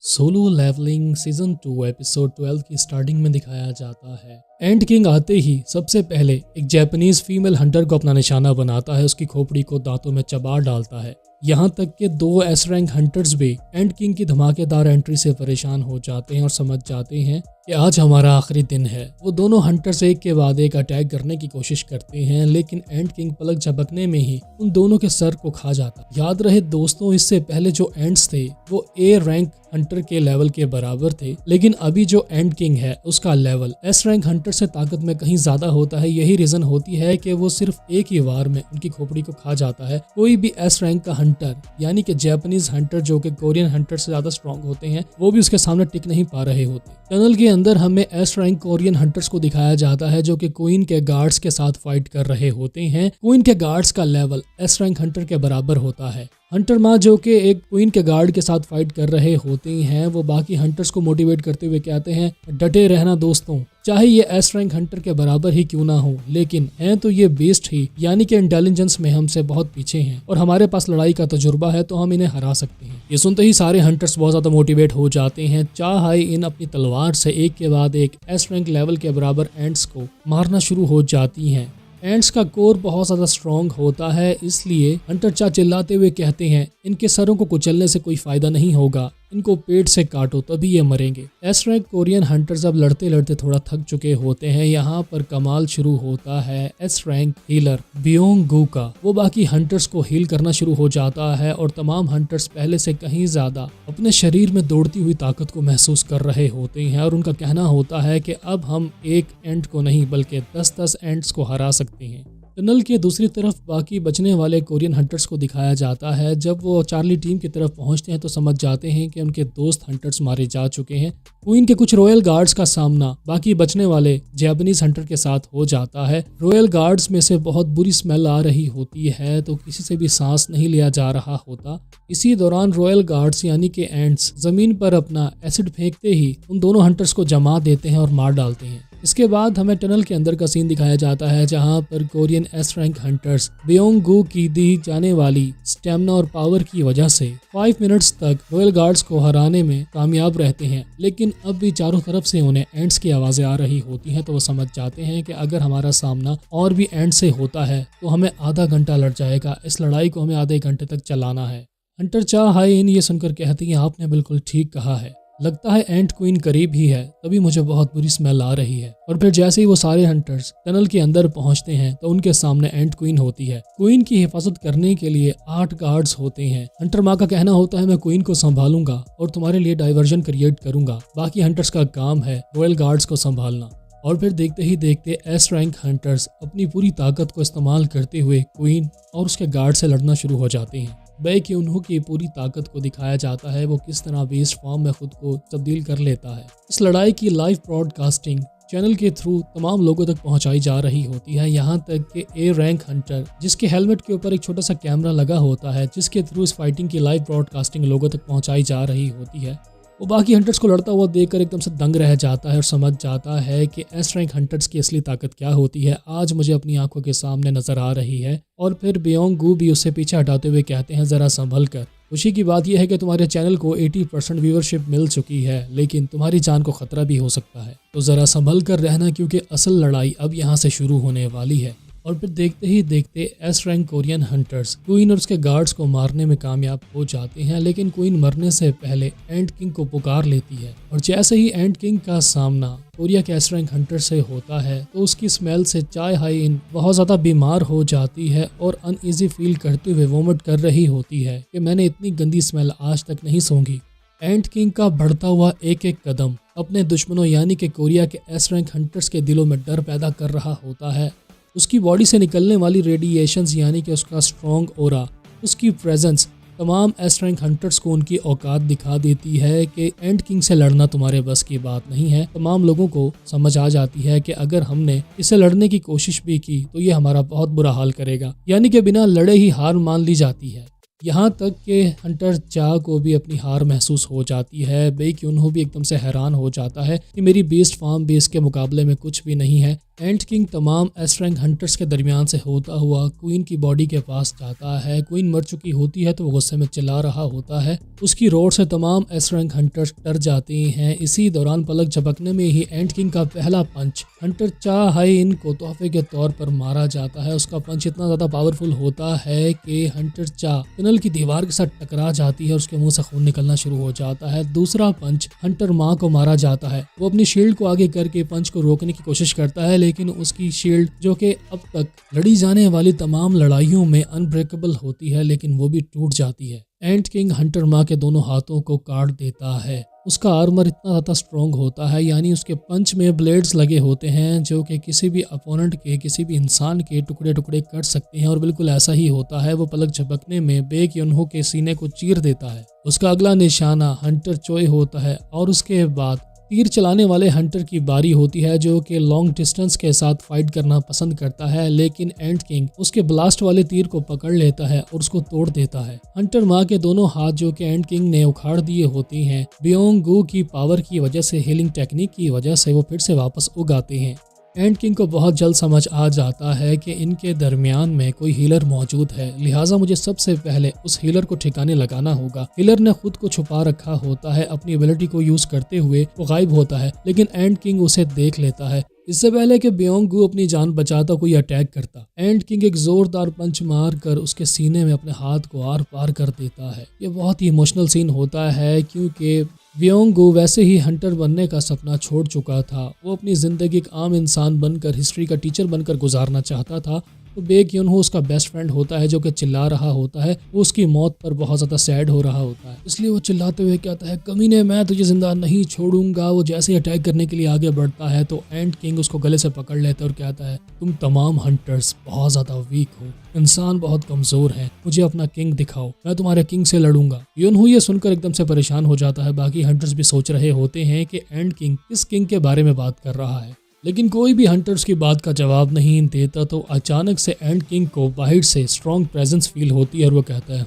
Solo levelling season 2 episode 12 की starting में दिखाया जाता है। एंड किंग आते ही सबसे पहले एक जापानीज फीमेल हंटर को अपना निशाना बनाता है, उसकी खोपड़ी को दांतों में चबा डालता है। यहाँ तक कि 2 एस रैंक हंटर्स भी एंड किंग की धमाकेदार एंट्री से परेशान हो जाते हैं और समझ जाते हैं कि आज हमारा आखिरी दिन है। वो दोनों हंटर्स एक के बाद एक अटैक करने की कोशिश करते हैं, लेकिन एंड किंग पलक झपकने में ही उन दोनों के सर को खा जाता। याद रहे दोस्तों, इससे पहले जो एंड्स थे वो ए रैंक हंटर के लेवल के बराबर थे, लेकिन अभी जो एंड किंग है उसका लेवल एस रैंक हंटर से ताकत में कहीं ज्यादा होता है। यही रीजन होती है कि वो सिर्फ एक ही वार में उनकी खोपड़ी को खा जाता है। कोई भी एस रैंक का हंटर यानी कि जापानीज हंटर जो कि कोरियन हंटर से ज्यादा स्ट्रॉन्ग होते हैं, वो भी उसके सामने टिक नहीं पा रहे होते। टनल के अंदर हमें एस रैंक कोरियन हंटर्स को दिखाया जाता है जो कि क्वीन के गार्ड्स के साथ फाइट कर रहे होते हैं। क्वीन के गार्ड्स का लेवल एस रैंक हंटर के बराबर होता है। हंटर माँ जो कि एक क्वीन के गार्ड के साथ फाइट कर रहे होते हैं, वो बाकी हंटर्स को मोटिवेट करते हुए कहते हैं, डटे रहना दोस्तों, चाहे ये एस रैंक हंटर के बराबर ही क्यों ना हो, लेकिन हैं तो ये बेस्ट ही, यानी कि इंटेलिजेंस में हमसे बहुत पीछे हैं और हमारे पास लड़ाई का तजुर्बा है, तो हम इन्हें हरा सकते हैं। ये सुनते ही सारे हंटर्स बहुत ज्यादा मोटिवेट हो जाते हैं। चाहे इन अपनी तलवार से एक के बाद एक एस रैंक लेवल के बराबर एंड्स को मारना शुरू हो जाती हैं। एंड्स का कोर बहुत ज्यादा स्ट्रॉन्ग होता है, इसलिए हंटर चा चिल्लाते हुए कहते हैं, इनके सरों को कुचलने से कोई फायदा नहीं होगा, इनको पेट से काटो तभी ये मरेंगे। एस रैंक कोरियन हंटर्स अब लड़ते लड़ते थोड़ा थक चुके होते हैं। यहाँ पर कमाल शुरू होता है एस रैंक हीलर बियोंग गू का। वो बाकी हंटर्स को हील करना शुरू हो जाता है और तमाम हंटर्स पहले से कहीं ज्यादा अपने शरीर में दौड़ती हुई ताकत को महसूस कर रहे होते हैं और उनका कहना होता है कि अब हम एक एंड को नहीं बल्कि 10-10 एंड्स को हरा सकते हैं। टनल के दूसरी तरफ बाकी बचने वाले कोरियन हंटर्स को दिखाया जाता है। जब वो चार्ली टीम की तरफ पहुंचते हैं तो समझ जाते हैं कि उनके दोस्त हंटर्स मारे जा चुके हैं। क्वीन के कुछ रॉयल गार्ड्स का सामना बाकी बचने वाले जापानीज हंटर के साथ हो जाता है। रॉयल गार्ड्स में से बहुत बुरी स्मेल आ रही होती है, तो किसी से भी सांस नहीं लिया जा रहा होता। इसी दौरान रॉयल गार्ड्स यानी कि एंड्स जमीन पर अपना एसिड फेंकते ही उन दोनों हंटर्स को जमा देते हैं और मार डालते हैं। इसके बाद हमें टनल के अंदर का सीन दिखाया जाता है, जहां पर Korean S rank hunters Biyong गू की दी जाने वाली स्टेमिना और पावर की वजह से 5 मिनट्स तक रॉयल गार्ड्स को हराने में कामयाब रहते हैं। लेकिन अब भी चारों तरफ से उन्हें एंड्स की आवाजें आ रही होती हैं, तो वो समझ जाते हैं कि अगर हमारा सामना और भी एंड से होता है तो हमें आधा घंटा लग जाएगा। इस लड़ाई को हमें आधे घंटे तक चलाना है। हंटर चा हाई इन ये सुनकर कहती है, आपने बिल्कुल ठीक कहा है, लगता है एंट क्वीन करीब ही है, तभी मुझे बहुत बुरी स्मेल आ रही है। और फिर जैसे ही वो सारे हंटर्स टनल के अंदर पहुंचते हैं तो उनके सामने एंट क्वीन होती है। क्वीन की हिफाजत करने के लिए 8 गार्ड्स होते हैं। हंटर माँ का कहना होता है, मैं क्वीन को संभालूंगा और तुम्हारे लिए डाइवर्जन क्रिएट करूंगा, बाकी हंटर्स का काम है रॉयल गार्ड्स को संभालना। और फिर देखते ही देखते एस रैंक हंटर्स अपनी पूरी ताकत को इस्तेमाल करते हुए क्वीन और उसके गार्ड से लड़ना शुरू हो जाते हैं। बैक यूनहो की पूरी ताकत को दिखाया जाता है, वो किस तरह बेस्ट फॉर्म में खुद को तब्दील कर लेता है। इस लड़ाई की लाइव ब्रॉडकास्टिंग चैनल के थ्रू तमाम लोगों तक पहुंचाई जा रही होती है। यहाँ तक कि ए रैंक हंटर जिसके हेलमेट के ऊपर एक छोटा सा कैमरा लगा होता है, जिसके थ्रू इस फाइटिंग की लाइव ब्रॉडकास्टिंग लोगों तक पहुंचाई जा रही होती है, वो बाकी हंटर्स को लड़ता हुआ देखकर एकदम से दंग रह जाता है और समझ जाता है कि एस रैंक हंटर्स की असली ताकत क्या होती है, आज मुझे अपनी आंखों के सामने नजर आ रही है। और फिर बियोंग गू भी उससे पीछे हटाते हुए कहते हैं, जरा संभल कर। खुशी की बात यह है कि तुम्हारे चैनल को 80% व्यूअरशिप मिल चुकी है, लेकिन तुम्हारी जान को खतरा भी हो सकता है, तो जरा संभल कर रहना, क्योंकि असल लड़ाई अब यहाँ से शुरू होने वाली है। और फिर देखते ही देखते S rank Korean hunters queen और उसके गार्ड्स को मारने में कामयाब हो जाते हैं, लेकिन क्वीन मरने से पहले एंड किंग को पुकार लेती है। और जैसे ही एंड किंग का सामना कोरिया के एस रैंक हंटर से होता है तो उसकी स्मेल से चाय हाई इन बहुत ज्यादा बीमार हो जाती है और अनईजी फील करते हुए वोमिट कर रही होती है कि मैंने इतनी गंदी स्मेल आज तक नहीं सूंघी। एंड किंग का बढ़ता हुआ एक एक कदम अपने दुश्मनों यानी कि कोरिया के एस रैंक हंटर्स के दिलों में डर पैदा कर रहा होता है। उसकी बॉडी से निकलने वाली रेडिएशंस यानी कि उसका स्ट्रॉन्ग ओरा, उसकी प्रेजेंस तमाम एस रैंक हंटर्स को उनकी औकात दिखा देती है कि एंड किंग से लड़ना तुम्हारे बस की बात नहीं है। तमाम लोगों को समझ आ जाती है कि अगर हमने इसे लड़ने की कोशिश भी की तो ये हमारा बहुत बुरा हाल करेगा, यानी कि बिना लड़े ही हार मान ली जाती है। यहाँ तक कि हंटर चा को भी अपनी हार महसूस हो जाती है। बेक यूनहो भी एकदम से हैरान हो जाता है कि मेरी बेस्ट फार्म बेस के मुकाबले में कुछ भी नहीं है। एंट किंग तमाम एस रैंक हंटर्स के दरमियान से होता हुआ क्वीन की बॉडी के पास जाता है। क्वीन मर चुकी होती है तो वो गुस्से में चिल्ला रहा होता है। उसकी रोड से तमाम एस रैंक हंटर्स डर जाते हैं। इसी दौरान पलक झपकने में ही एंट किंग का पहला पंच हंटर चा हाई इन को तोहफे के तौर पर मारा जाता है। उसका पंच इतना ज्यादा पावरफुल होता है कि हंटर चा टनल की दीवार के साथ टकरा जाती है और उसके मुंह से खून निकलना शुरू हो जाता है। दूसरा पंच हंटर माँ को मारा जाता है। वो अपनी शील्ड को आगे करके पंच को रोकने की कोशिश करता है, लेकिन उसकी शील्ड जो कि अब तक लड़ी जाने वाली तमाम लड़ाइयों में अनब्रेकेबल होती है, लेकिन वो भी टूट जाती है। एंट किंग हंटर माँ के दोनों हाथों को काट देता है। उसका आर्मर इतना ज़्यादा स्ट्रॉन्ग होता है, यानी उसके पंच में ब्लेड्स लगे होते हैं जो कि किसी भी अपोनेंट के, किसी भी इंसान के टुकड़े टुकड़े कर सकते हैं। और बिल्कुल ऐसा ही होता है। वो पलक झपकने में बेक युनहो के सीने को चीर देता है। उसका अगला निशाना हंटर चोय होता है और उसके बाद तीर चलाने वाले हंटर की बारी होती है, जो कि लॉन्ग डिस्टेंस के साथ फाइट करना पसंद करता है। लेकिन एंट किंग उसके ब्लास्ट वाले तीर को पकड़ लेता है और उसको तोड़ देता है। हंटर माँ के दोनों हाथ जो कि एंट किंग ने उखाड़ दिए होते हैं, बियोंग गू की पावर की वजह से, हीलिंग टेक्निक की वजह से वो फिर से वापस उगाते हैं। एंट किंग को बहुत जल्द समझ आ जाता है कि इनके दरमियान में कोई हीलर मौजूद है, लिहाजा मुझे सबसे पहले उस हीलर को ठिकाने लगाना होगा। हीलर ने खुद को छुपा रखा होता है, अपनी एबिलिटी को यूज करते हुए वो गायब होता है, लेकिन एंट किंग उसे देख लेता है। इससे पहले कि बियोंग गू अपनी जान बचाता कोई अटैक करता, एंट किंग एक जोरदार पंच मार कर उसके सीने में अपने हाथ को आर पार कर देता है। ये बहुत ही इमोशनल सीन होता है, क्योंकि बियोंग गू वैसे ही हंटर बनने का सपना छोड़ चुका था। वो अपनी ज़िंदगी एक आम इंसान बनकर, हिस्ट्री का टीचर बनकर गुजारना चाहता था। तो बेक युनहो उसका बेस्ट फ्रेंड होता है जो कि चिल्ला रहा होता है। वो उसकी मौत पर बहुत ज़्यादा सैड हो रहा होता है, इसलिए वो चिल्लाते हुए कहता है, कमीने मैं तुझे जिंदा नहीं छोड़ूंगा। वो जैसे ही अटैक करने के लिए आगे बढ़ता है तो एंट किंग उसको गले से पकड़ लेता है और कहता है, तुम तमाम हंटर्स बहुत ज़्यादा वीक हो, इंसान बहुत कमज़ोर है, मुझे अपना किंग दिखाओ, मैं तुम्हारे किंग से लड़ूंगा। युनहो ये सुनकर एकदम से परेशान हो जाता है। बाकी हंटर्स भी सोच रहे होते हैं कि एंट किंग किस किंग के बारे में बात कर रहा है, लेकिन कोई भी हंटर्स की बात का जवाब नहीं देता। तो अचानक से एंट किंग को बाहर से स्ट्रॉन्ग प्रेजेंस फील होती है और वो कहता है,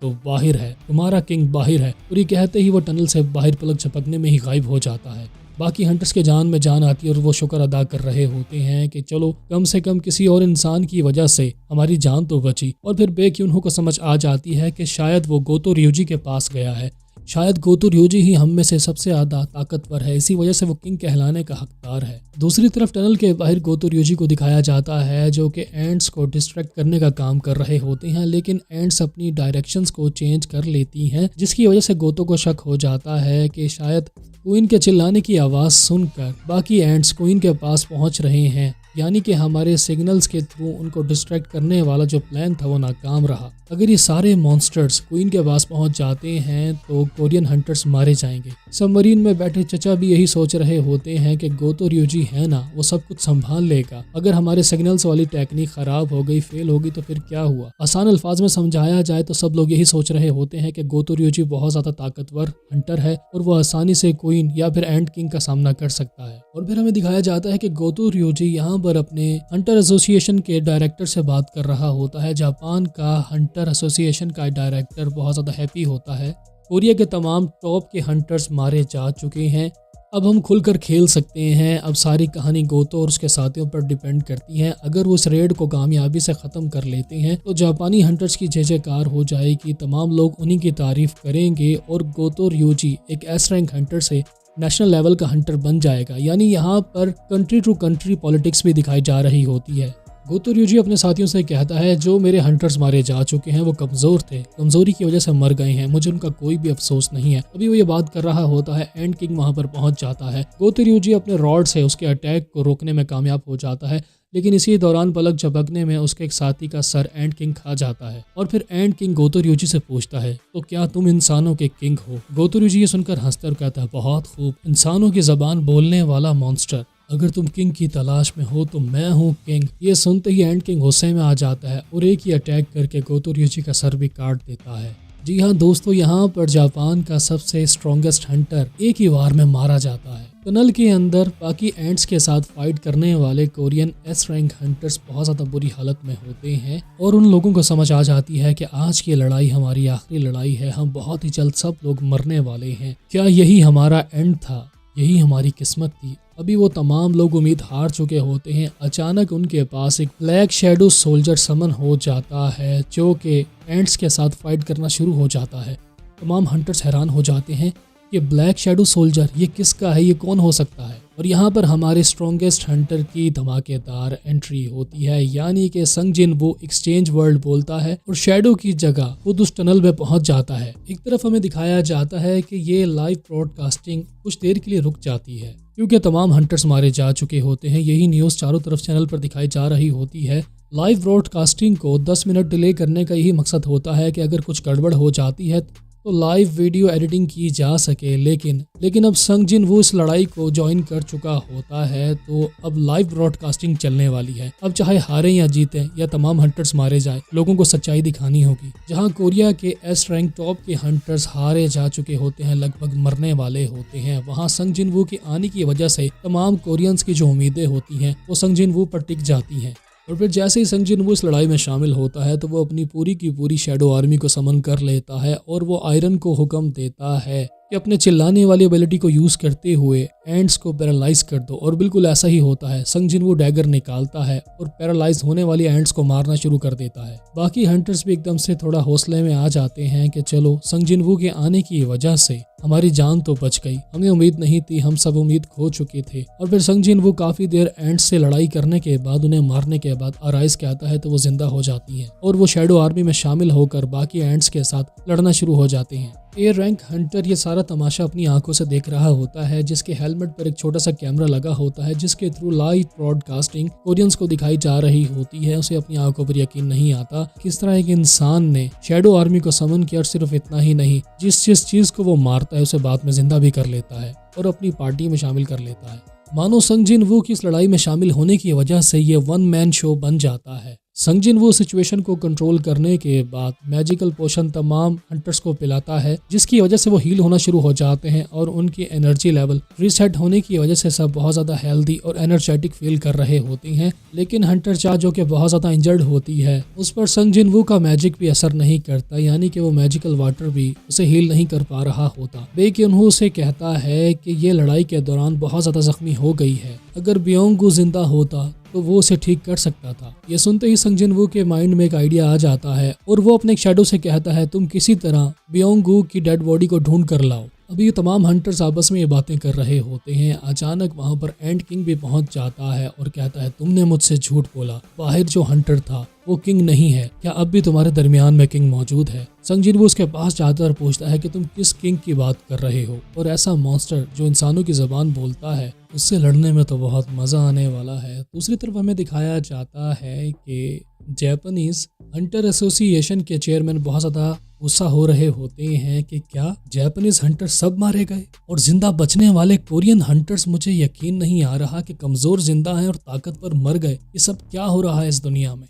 तो बाहर है, तुम्हारा किंग बाहर है। और ये कहते ही वो टनल से बाहर पलक झपकने में ही गायब हो जाता है। बाकी हंटर्स के जान में जान आती है और वो शुक्र अदा कर रहे होते हैं कि चलो कम से कम किसी और इंसान की वजह से हमारी जान तो बची। और फिर बेक युनहो को समझ आ जाती है कि शायद वो गोतो रियोजी के पास गया है, शायद गोतो रियोजी ही हम में से सबसे ज्यादा ताकतवर है, इसी वजह से वो किंग कहलाने का हकदार है। दूसरी तरफ टनल के बाहर गोतो रियोजी को दिखाया जाता है जो कि एंट्स को डिस्ट्रैक्ट करने का काम कर रहे होते हैं, लेकिन एंट्स अपनी डायरेक्शंस को चेंज कर लेती हैं, जिसकी वजह से गोतो को शक हो जाता है कि शायद क्वीन के चिल्लाने की आवाज़ सुनकर बाकी एंट्स क्वीन के पास पहुंच रहे हैं, यानी कि हमारे सिग्नल्स के थ्रू उनको डिस्ट्रैक्ट करने वाला जो प्लान था वो नाकाम रहा। अगर ये सारे मॉन्स्टर्स क्वीन के पास पहुंच जाते हैं तो कोरियन हंटर्स मारे जाएंगे। सबमरीन में बैठे चचा भी यही सोच रहे होते हैं कि गोतो रियोजी है ना, वो सब कुछ संभाल लेगा। अगर हमारे सिग्नल्स वाली टेक्निक खराब हो गई, फेल होगी तो फिर क्या हुआ। आसान अल्फाज में समझाया जाए तो सब लोग यही सोच रहे होते हैं कि गोतो रियोजी बहुत ज्यादा ताकतवर हंटर है और वो आसानी से क्वीन या फिर एंट किंग का सामना कर सकता है। और फिर हमें दिखाया जाता है कि गोतो रियोजी यहाँ पर अपने हंटर एसोसिएशन के डायरेक्टर से बात कर रहा होता है। जापान का हंटर एसोसिएशन का डायरेक्टर बहुत ज़्यादा हैप्पी होता है। कोरिया के तमाम टॉप के हंटर्स मारे जा चुके हैं, अब हम खुलकर खेल सकते हैं। अब सारी कहानी गोतो और उसके साथियों पर डिपेंड करती है। अगर वो इस रेड को कामयाबी से ख़त्म कर लेते हैं तो जापानी हंटर्स की जय जयकार हो जाएगी, तमाम लोग उन्हीं की तारीफ करेंगे और गोतो रियोजी एक एस रैंक हंटर से नेशनल लेवल का हंटर बन जाएगा। यानी यहाँ पर कंट्री टू कंट्री पॉलिटिक्स भी दिखाई जा रही होती है। गोतो रियोजी अपने साथियों से कहता है, जो मेरे हंटर्स मारे जा चुके हैं वो कमजोर थे, कमजोरी की वजह से मर गए हैं, मुझे उनका कोई भी अफसोस नहीं है। अभी वो ये बात कर रहा होता है, एंट किंग वहां पर पहुंच जाता है। गोतो रियोजी अपने रॉड से उसके अटैक को रोकने में कामयाब हो जाता है, लेकिन इसी दौरान पलक झपकने में उसके एक साथी का सर एंट किंग खा जाता है। और फिर एंट किंग गोतो रियोजी से पूछता है, तो क्या तुम इंसानों के किंग हो। गोतो रियोजी ये सुनकर हंसकर कहता है, बहुत खूब, इंसानों की जबान बोलने वाला मॉन्स्टर, अगर तुम किंग की तलाश में हो तो मैं हूँ किंग। ये सुनते ही एंट किंग गुस्से में आ जाता है और एक ही अटैक करके गोतो रियोजी का सर भी काट देता है। जी हाँ दोस्तों, यहाँ पर जापान का सबसे स्ट्रॉन्गेस्ट हंटर एक ही वार में मारा जाता है। टनल के अंदर बाकी एंट्स के साथ फाइट करने वाले कोरियन एस रैंक हंटर्स बहुत ज़्यादा बुरी हालत में होते हैं और उन लोगों को समझ आ जाती है कि आज की लड़ाई हमारी आखिरी लड़ाई है, हम बहुत ही जल्द सब लोग मरने वाले हैं। क्या यही हमारा एंड था, यही हमारी किस्मत थी। अभी वो तमाम लोग उम्मीद हार चुके होते हैं। अचानक उनके पास एक ब्लैक शैडो सोल्जर समन हो जाता है जो कि एंट्स के साथ फाइट करना शुरू हो जाता है। तमाम हंटर्स हैरान हो जाते हैं कि ब्लैक शैडो सोल्जर ये किसका है, ये कौन हो सकता है। और यहाँ पर हमारे स्ट्रॉन्गेस्ट हंटर की धमाकेदार एंट्री होती है, यानी कि संग जिन वो एक्सचेंज वर्ल्ड बोलता है और शैडो की जगह खुद उस टनल में पहुंच जाता है। एक तरफ हमें दिखाया जाता है कि ये लाइव ब्रॉडकास्टिंग कुछ देर के लिए रुक जाती है क्योंकि तमाम हंटर्स मारे जा चुके होते हैं। यही न्यूज़ चारों तरफ चैनल पर दिखाई जा रही होती है। लाइव ब्रॉडकास्टिंग को 10 मिनट डिले करने का यही मकसद होता है कि अगर कुछ गड़बड़ हो जाती है तो लाइव वीडियो एडिटिंग की जा सके। लेकिन अब संग जिन वो इस लड़ाई को ज्वाइन कर चुका होता है, तो अब लाइव ब्रॉडकास्टिंग चलने वाली है। अब चाहे हारे या जीते या तमाम हंटर्स मारे जाए, लोगों को सच्चाई दिखानी होगी। जहां कोरिया के एस रैंक टॉप के हंटर्स हारे जा चुके होते हैं, लगभग मरने वाले होते हैं, वहां संग जिन वो के आने की वजह से तमाम कोरियंस की जो उम्मीदें होती हैं वो संग जिन वो पर टिक जाती हैं। और फिर जैसे ही संग जिन वो इस लड़ाई में शामिल होता है तो वो अपनी पूरी की पूरी शैडो आर्मी को समन कर लेता है और वो आयरन को हुक्म देता है कि अपने चिल्लाने वाली एबिलिटी को यूज करते हुए एंड्स को पैरालाइज कर दो। और बिल्कुल ऐसा ही होता है। संग जिन वो डैगर निकालता है और पैरालाइज होने वाली एंड्स को मारना शुरू कर देता है। बाकी हंटर्स भी एकदम से थोड़ा हौसले में आ जाते हैं कि चलो संग जिन वो के आने की वजह से हमारी जान तो बच गई, हमें उम्मीद नहीं थी, हम सब उम्मीद खो चुके थे। और फिर संग जिन वो काफी देर एंड्स से लड़ाई करने के बाद, उन्हें मारने के बाद अराइज के आता है तो वो जिंदा हो जाती हैं और वो शैडो आर्मी में शामिल होकर बाकी एंड्स के साथ लड़ना शुरू हो जाते हैं। ए रैंक हंटर ये सारा तमाशा अपनी आंखों से देख रहा होता है, जिसके हेलमेट पर एक छोटा सा कैमरा लगा होता है जिसके थ्रू लाइव ब्रॉडकास्टिंग ऑडियंस को दिखाई जा रही होती है। उसे अपनी आंखों पर यकीन नहीं आता किस तरह एक इंसान ने शैडो आर्मी को समन किया। और सिर्फ इतना ही नहीं, जिस चीज को वो मारता है उसे बाद में जिंदा भी कर लेता है और अपनी पार्टी में शामिल कर लेता है। मानो संग जिन वो की इस लड़ाई में शामिल होने की वजह से ये वन मैन शो बन जाता है। संग जिन वो सिचुएशन को कंट्रोल करने के बाद मैजिकल पोशन तमाम हंटर्स को पिलाता है, जिसकी वजह से वो हील होना शुरू हो जाते हैं और उनकी एनर्जी लेवल रीसेट होने की वजह से सब बहुत ज्यादा हेल्दी और एनर्जेटिक फील कर रहे होते हैं। लेकिन हंटर चा जो कि बहुत ज्यादा इंजर्ड होती है, उस पर संग जिन वो का मैजिक भी असर नहीं करता, यानी कि वो मैजिकल वाटर भी उसे हील नहीं कर पा रहा होता। बेक्युनहू उसे कहता है कि ये लड़ाई के दौरान बहुत ज्यादा जख्मी हो गई है, अगर बियोंगू जिंदा होता तो वो उसे ठीक कर सकता था। ये सुनते ही संग जिन वो के माइंड में एक आइडिया आ जाता है और वो अपने शैडो से कहता है तुम किसी तरह बियोंगू की डेड बॉडी को ढूंढ कर लाओ। अभी ये तमाम हंटर्स आपस में ये बातें कर रहे होते हैं। अचानक वहां पर एंड किंग भी पहुंच जाता है और कहता है तुमने मुझसे झूठ बोला, बाहर जो हंटर था वो किंग नहीं है, क्या अब भी तुम्हारे दरमियान में किंग मौजूद है? संग जिन वो उसके पास जाता और पूछता है कि तुम किस किंग की बात कर रहे हो, और ऐसा मॉन्स्टर जो इंसानों की जबान बोलता है उससे लड़ने में तो बहुत मजा आने वाला है। दूसरी तरफ हमें दिखाया जाता है कि जापानीज हंटर एसोसिएशन के चेयरमैन बहुत ज्यादा गुस्सा हो रहे होते हैं कि क्या जापानीज हंटर सब मारे गए और जिंदा बचने वाले कोरियन हंटर्स, मुझे यकीन नहीं आ रहा कि कमजोर जिंदा हैं और ताकतवर मर गए। ये सब क्या हो रहा है इस दुनिया में?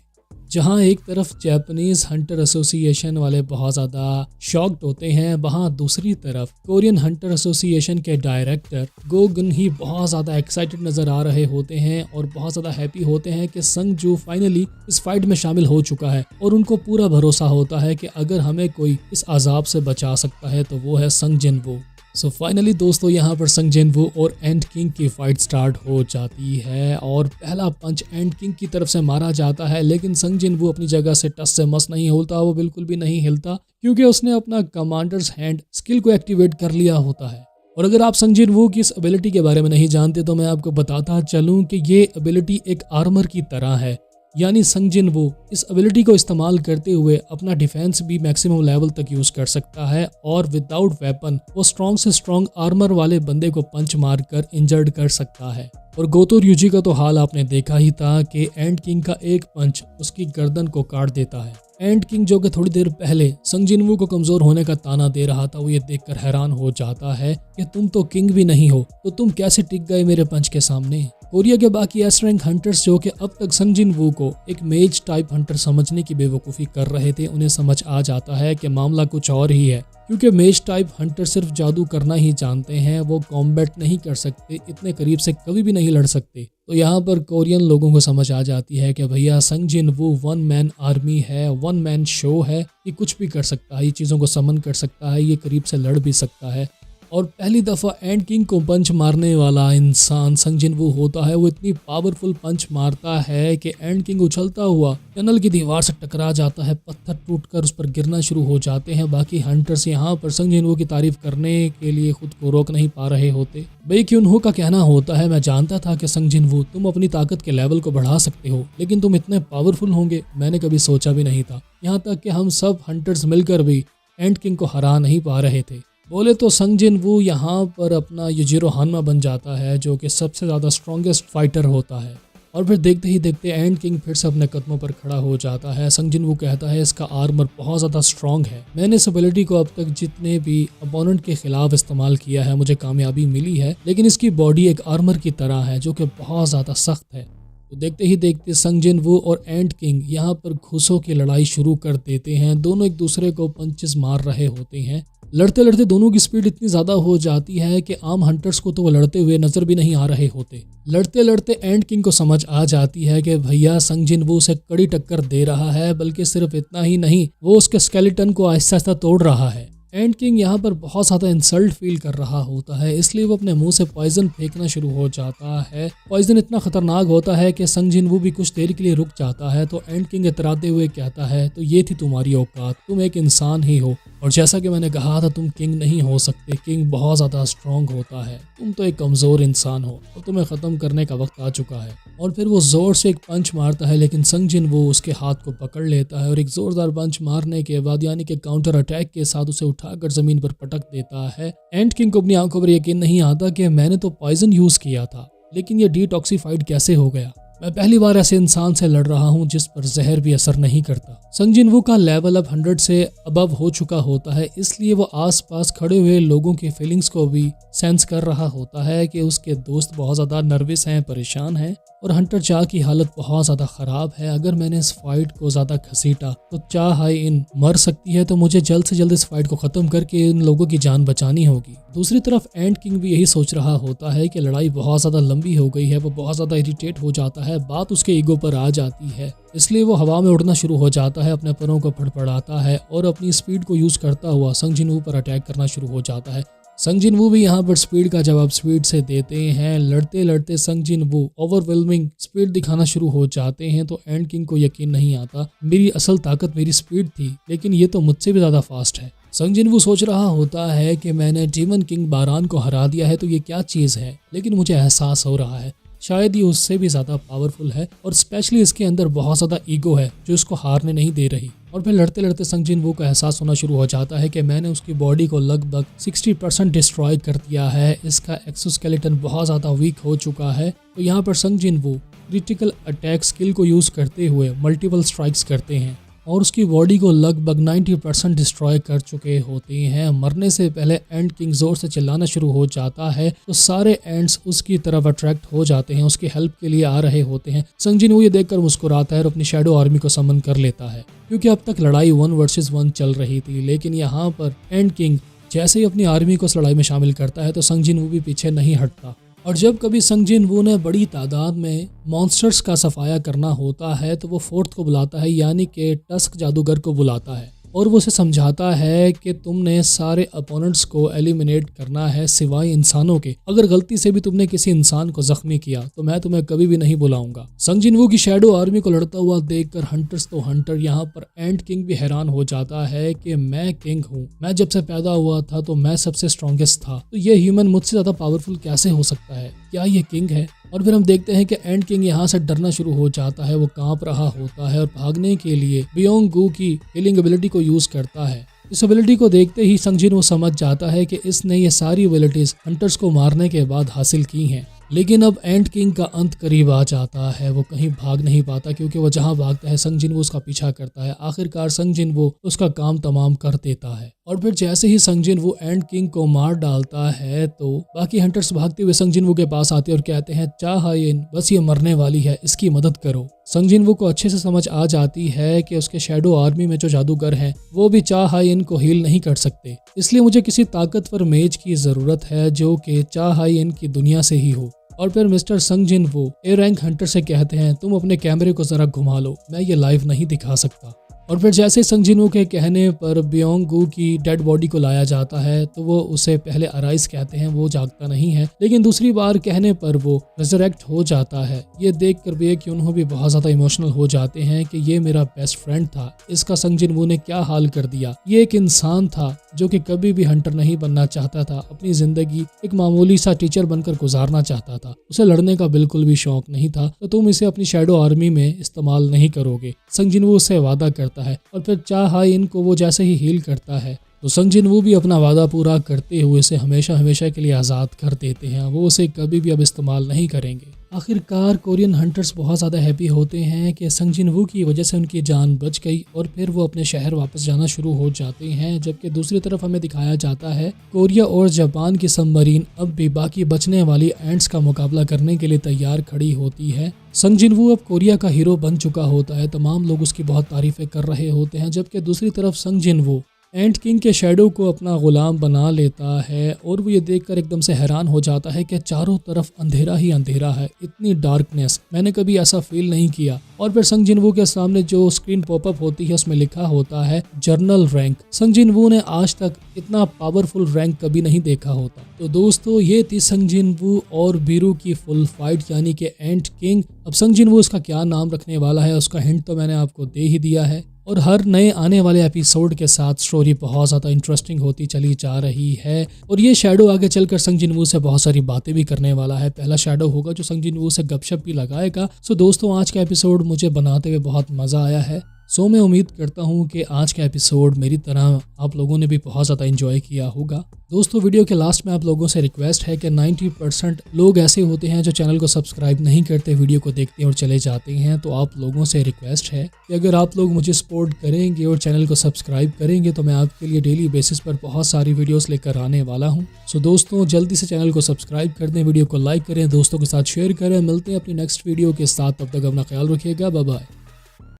जहां एक तरफ जापानीज हंटर एसोसिएशन वाले बहुत ज़्यादा शॉक्ड होते हैं, वहां दूसरी तरफ कोरियन हंटर एसोसिएशन के डायरेक्टर गो गुन ही बहुत ज़्यादा एक्साइटेड नज़र आ रहे होते हैं और बहुत ज़्यादा हैप्पी होते हैं कि संग जू फाइनली इस फाइट में शामिल हो चुका है। और उनको पूरा भरोसा होता है कि अगर हमें कोई इस अजाब से बचा सकता है तो वो है संग जिन वो। सो फाइनली दोस्तों, यहाँ पर संग जिन वो और एंड किंग की फाइट स्टार्ट हो जाती है और पहला पंच एंड किंग की तरफ से मारा जाता है। लेकिन संग जिन वो अपनी जगह से टस से मस नहीं होता, वो बिल्कुल भी नहीं हिलता, क्योंकि उसने अपना कमांडर्स हैंड स्किल को एक्टिवेट कर लिया होता है। और अगर आप संग जिन वो की इस एबिलिटी के बारे में नहीं जानते तो मैं आपको बताता चलूं कि ये एबिलिटी एक आर्मर की तरह है, यानी संग जिन वो इस एबिलिटी को इस्तेमाल करते हुए अपना डिफेंस भी मैक्सिमम लेवल तक यूज कर सकता है और विदाउट वेपन वो स्ट्रॉन्ग से स्ट्रॉन्ग आर्मर वाले बंदे को पंच मारकर इंजर्ड कर सकता है। और गोतो ryuji का तो हाल आपने देखा ही था कि एंड किंग का एक पंच उसकी गर्दन को काट देता है। एंड किंग जो कि थोड़ी देर पहले संग जिन वो को कमजोर होने का ताना दे रहा था, वो ये देखकर हैरान हो जाता है कि तुम तो किंग भी नहीं हो, तो तुम कैसे टिक गए मेरे पंच के सामने। कोरिया के बाकी एस रैंक हंटर्स जो कि अब तक संग जिन वो को एक मेज टाइप हंटर समझने की बेवकूफ़ी कर रहे थे, उन्हें समझ आ जाता है कि मामला कुछ और ही है, क्योंकि मेज टाइप हंटर सिर्फ जादू करना ही जानते हैं, वो कॉम्बैट नहीं कर सकते, इतने करीब से कभी भी नहीं लड़ सकते। तो यहाँ पर कोरियन लोगों को समझ आ जाती है कि भैया संग जिन वो वन मैन आर्मी है, वन मैन शो है, ये कुछ भी कर सकता है, ये चीज़ों को समन कर सकता है, ये करीब से लड़ भी सकता है। और पहली दफा एंड किंग को पंच मारने वाला इंसान संग जिनवू होता है। वो इतनी पावरफुल पंच मारता है कि एंड किंग उछलता हुआ टनल की दीवार से टकरा जाता है, पत्थर टूटकर उस पर गिरना शुरू हो जाते हैं। बाकी हंटर्स यहाँ पर संग जिनवू की तारीफ करने के लिए खुद को रोक नहीं पा रहे होते। बेई क्यूनहो का कहना होता है, मैं जानता था कि संग जिनवू तुम अपनी ताकत के लेवल को बढ़ा सकते हो, लेकिन तुम इतने पावरफुल होंगे मैंने कभी सोचा भी नहीं था। यहाँ तक कि हम सब हंटर्स मिलकर भी एंड किंग को हरा नहीं पा रहे थे। बोले तो संग जिनवू यहाँ पर अपना युजिरो हानमा बन जाता है, जो कि सबसे ज़्यादा स्ट्रॉन्गेस्ट फाइटर होता है। और फिर देखते ही देखते एंड किंग फिर से अपने कदमों पर खड़ा हो जाता है। संग जिनवू कहता है, इसका आर्मर बहुत ज़्यादा स्ट्रॉन्ग है। मैंने इस एबिलिटी को अब तक जितने भी अपोनेंट के खिलाफ इस्तेमाल किया है मुझे कामयाबी मिली है, लेकिन इसकी बॉडी एक आर्मर की तरह है जो कि बहुत ज़्यादा सख्त है। तो देखते ही देखते संग जिनवू और एंड किंग यहाँ पर घुसों की लड़ाई शुरू कर देते हैं। दोनों एक दूसरे को पंचेस मार रहे होते हैं। लड़ते लड़ते दोनों की स्पीड इतनी ज़्यादा हो जाती है कि आम हंटर्स को तो वो लड़ते हुए नज़र भी नहीं आ रहे होते। लड़ते लड़ते एंड किंग को समझ आ जाती है कि भैया संग जिनवू से कड़ी टक्कर दे रहा है, बल्कि सिर्फ इतना ही नहीं वो उसके स्केलेटन को आहिस्ता आहिस्ता तोड़ रहा है। एंड किंग यहाँ पर बहुत ज़्यादा इंसल्ट फील कर रहा होता है, इसलिए वो अपने मुंह से पॉइजन फेंकना शुरू हो जाता है। पॉइजन इतना खतरनाक होता है कि संग जिनवू भी कुछ देर के लिए रुक जाता है। तो एंड किंग इतराते हुए कहता है, तो ये थी तुम्हारी औकात, तुम एक इंसान ही हो, और जैसा कि मैंने कहा था तुम किंग नहीं हो सकते। किंग बहुत ज़्यादा स्ट्रॉन्ग होता है, तुम तो एक कमज़ोर इंसान हो और तुम्हें ख़त्म करने का वक्त आ चुका है। और फिर वो ज़ोर से एक पंच मारता है, लेकिन संग जिनवू उसके हाथ को पकड़ लेता है और एक ज़ोरदार पंच मारने के बाद यानी कि काउंटर अटैक के साथ उसे उठाकर ज़मीन पर पटक देता है। एंड किंग को अपनी आंखों पर यकीन नहीं आता कि मैंने तो पॉइजन यूज़ किया था, लेकिन ये डिटॉक्सिफाइड कैसे हो गया। मैं पहली बार ऐसे इंसान से लड़ रहा हूँ जिस पर जहर भी असर नहीं करता। संग जिनवू का लेवल अब 100 से अबव हो चुका होता है, इसलिए वो आसपास खड़े हुए लोगों की फीलिंग्स को भी सेंस कर रहा होता है कि उसके दोस्त बहुत ज़्यादा नर्वस हैं, परेशान हैं, और हंटर चा की हालत बहुत ज़्यादा ख़राब है। अगर मैंने इस फाइट को ज़्यादा घसीटा तो चा हाई इन मर सकती है, तो मुझे जल्द से जल्द इस फाइट को ख़त्म करके इन लोगों की जान बचानी होगी। दूसरी तरफ एंड किंग भी यही सोच रहा होता है कि लड़ाई बहुत ज़्यादा लंबी हो गई है। वो बहुत ज़्यादा इरिटेट हो जाता है, बात उसके ईगो पर आ जाती है, इसलिए वो हवा में उड़ना शुरू हो जाता है, अपने परों को फड़फड़ाता है और अपनी स्पीड को यूज़ करता हुआ संग जिनवू पर अटैक करना शुरू हो जाता है। संग जिनवू भी यहाँ पर स्पीड का जवाब स्पीड से देते हैं। लड़ते लड़ते संग जिनवू ओवरवेलमिंग स्पीड दिखाना शुरू हो जाते हैं। तो एंड किंग को यकीन नहीं आता, मेरी असल ताकत मेरी स्पीड थी, लेकिन ये तो मुझसे भी ज़्यादा फास्ट है। संग जिनवू सोच रहा होता है कि मैंने डीमन किंग बारान को हरा दिया है, तो ये क्या चीज़ है, लेकिन मुझे एहसास हो रहा है शायद ये उससे भी ज़्यादा पावरफुल है, और स्पेशली इसके अंदर बहुत ज़्यादा ईगो है जो इसको हारने नहीं दे रही। और फिर लड़ते लड़ते संग जिनवू को एहसास होना शुरू हो जाता है कि मैंने उसकी बॉडी को लगभग 60% डिस्ट्रॉय कर दिया है। इसका एक्सोस्केलेटन बहुत ज़्यादा वीक हो चुका है। तो यहाँ पर संग जिनवू क्रिटिकल अटैक स्किल को यूज़ करते हुए मल्टीपल स्ट्राइक्स करते हैं और उसकी बॉडी को लगभग 90% डिस्ट्रॉय कर चुके होते हैं। मरने से पहले एंड किंग जोर से चिल्लाना शुरू हो जाता है, तो सारे एंड्स उसकी तरफ अट्रैक्ट हो जाते हैं, उसकी हेल्प के लिए आ रहे होते हैं। संग जिनवू ये देखकर मुस्कुराता है और अपनी शैडो आर्मी को समन कर लेता है, क्योंकि अब तक लड़ाई 1 वर्सेस 1 चल रही थी। लेकिन यहाँ पर एंड किंग जैसे ही अपनी आर्मी को इस लड़ाई में शामिल करता है तो संग जिनवू भी पीछे नहीं हटता। और जब कभी संग जिनवू ने बड़ी तादाद में मॉन्स्टर्स का सफाया करना होता है तो वो फोर्थ को बुलाता है, यानी कि टस्क जादूगर को बुलाता है, और वो उसे समझाता है कि तुमने सारे अपोनेंट्स को एलिमिनेट करना है सिवाय इंसानों के। अगर गलती से भी तुमने किसी इंसान को जख्मी किया तो मैं तुम्हें कभी भी नहीं बुलाऊंगा। संग जिनवू की शैडो आर्मी को लड़ता हुआ देखकर हंटर्स तो हंटर, यहाँ पर एंड किंग भी हैरान हो जाता है कि मैं किंग हूँ, मैं जब से पैदा हुआ था तो मैं सबसे स्ट्रॉन्गेस्ट था, तो ये ह्यूमन मुझसे ज्यादा पावरफुल कैसे हो सकता है, क्या ये किंग है। और फिर हम देखते हैं कि एंड किंग यहाँ से डरना शुरू हो जाता है, वो कांप रहा होता है और भागने के लिए बियोंग गू की हीलिंग एबिलिटी को यूज करता है। इस एबिलिटी को देखते ही संग जिनवू समझ जाता है कि इसने ये सारी एबिलिटीज हंटर्स को मारने के बाद हासिल की हैं। लेकिन अब एंड किंग का अंत करीब आ जाता है, वो कहीं भाग नहीं पाता, क्योंकि वो जहां भागता है संग जिनवू उसका पीछा करता है। आखिरकार संग जिनवू उसका काम तमाम कर देता है, और फिर जैसे ही संग जिनवू एंड किंग को मार डालता है तो बाकी हंटर्स भागते हुए संग जिनवू के पास आते और कहते हैं, चाहाइन बस ये मरने वाली है, इसकी मदद करो। संग जिनवू को अच्छे से समझ आ जाती है कि उसके शैडो आर्मी में जो जादूगर हैं वो भी चाहाइन को हील नहीं कर सकते, इसलिए मुझे किसी ताकतवर मेज की जरूरत है जो कि चाहाइन की दुनिया से ही हो। और फिर मिस्टर संग जिनवू ए रैंक हंटर से कहते हैं, तुम अपने कैमरे को जरा घुमा लो, मैं ये लाइव नहीं दिखा सकता। और फिर जैसे संग जिनवू के कहने पर ब्योंग-गू की डेड बॉडी को लाया जाता है तो वो उसे पहले अराइज कहते हैं, वो जागता नहीं है, लेकिन दूसरी बार कहने पर वो रिजरेक्ट हो जाता है। ये देख कर भी कि उन्होंने भी बहुत ज्यादा इमोशनल हो जाते हैं कि ये मेरा बेस्ट फ्रेंड था, इसका संग जिनवू ने क्या हाल कर दिया। ये एक इंसान था जो कि कभी भी हंटर नहीं बनना चाहता था, अपनी जिंदगी एक मामूली सा टीचर बनकर गुजारना चाहता था, उसे लड़ने का बिल्कुल भी शौक नहीं था, तो तुम इसे अपनी शैडो आर्मी में इस्तेमाल नहीं करोगे। संग जिनवू उससे वादा करता है और फिर चा-हाइन को वो जैसे ही हील करता है तो संग जिनवू भी अपना वादा पूरा करते हुए उसे हमेशा हमेशा के लिए आज़ाद कर देते हैं, वो उसे कभी भी अब इस्तेमाल नहीं करेंगे। आखिरकार कोरियन हंटर्स बहुत ज़्यादा हैप्पी होते हैं कि संग जिनवू की वजह से उनकी जान बच गई और फिर वो अपने शहर वापस जाना शुरू हो जाते हैं। जबकि दूसरी तरफ हमें दिखाया जाता है कोरिया और जापान की सबमरीन अब भी बाकी बचने वाली एंट्स का मुकाबला करने के लिए तैयार खड़ी होती है। संग जिनवू अब कोरिया का हीरो बन चुका होता है, तमाम लोग उसकी बहुत तारीफें कर रहे होते हैं, जबकि दूसरी तरफ संग जिनवू एंट किंग के शैडो को अपना गुलाम बना लेता है और वो ये देखकर एकदम से हैरान हो जाता है कि चारों तरफ अंधेरा ही अंधेरा है, इतनी डार्कनेस मैंने कभी ऐसा फील नहीं किया। और फिर संग जिनवू के सामने जो स्क्रीन पॉपअप होती है उसमें लिखा होता है जर्नल रैंक। संग जिनवू ने आज तक इतना पावरफुल रैंक कभी नहीं देखा होता। तो दोस्तों ये थी संग जिनवू और बीरू की फुल फाइट यानी कि एंट किंग। अब संग जिनवू उसका क्या नाम रखने वाला है उसका हिंट तो मैंने आपको दे ही दिया है और हर नए आने वाले एपिसोड के साथ स्टोरी बहुत ज़्यादा इंटरेस्टिंग होती चली जा रही है और ये शैडो आगे चलकर संग जिनवू से बहुत सारी बातें भी करने वाला है। पहला शैडो होगा जो संग जिनवू से गपशप भी लगाएगा। सो दोस्तों आज का एपिसोड मुझे बनाते हुए बहुत मज़ा आया है। सो मैं उम्मीद करता हूँ कि आज का एपिसोड मेरी तरह आप लोगों ने भी बहुत ज़्यादा एंजॉय किया होगा। दोस्तों वीडियो के लास्ट में आप लोगों से रिक्वेस्ट है कि 90% लोग ऐसे होते हैं जो चैनल को सब्सक्राइब नहीं करते, वीडियो को देखते हैं और चले जाते हैं। तो आप लोगों से रिक्वेस्ट है कि अगर आप लोग मुझे सपोर्ट करेंगे और चैनल को सब्सक्राइब करेंगे तो मैं आपके लिए डेली बेसिस पर बहुत सारी वीडियोस लेकर आने वाला हूं। सो दोस्तों जल्दी से चैनल को सब्सक्राइब कर दें, वीडियो को लाइक करें, दोस्तों के साथ शेयर करें। मिलते हैं अपनी नेक्स्ट वीडियो के साथ, तब तक अपना ख्याल रखिएगा। Bye bye.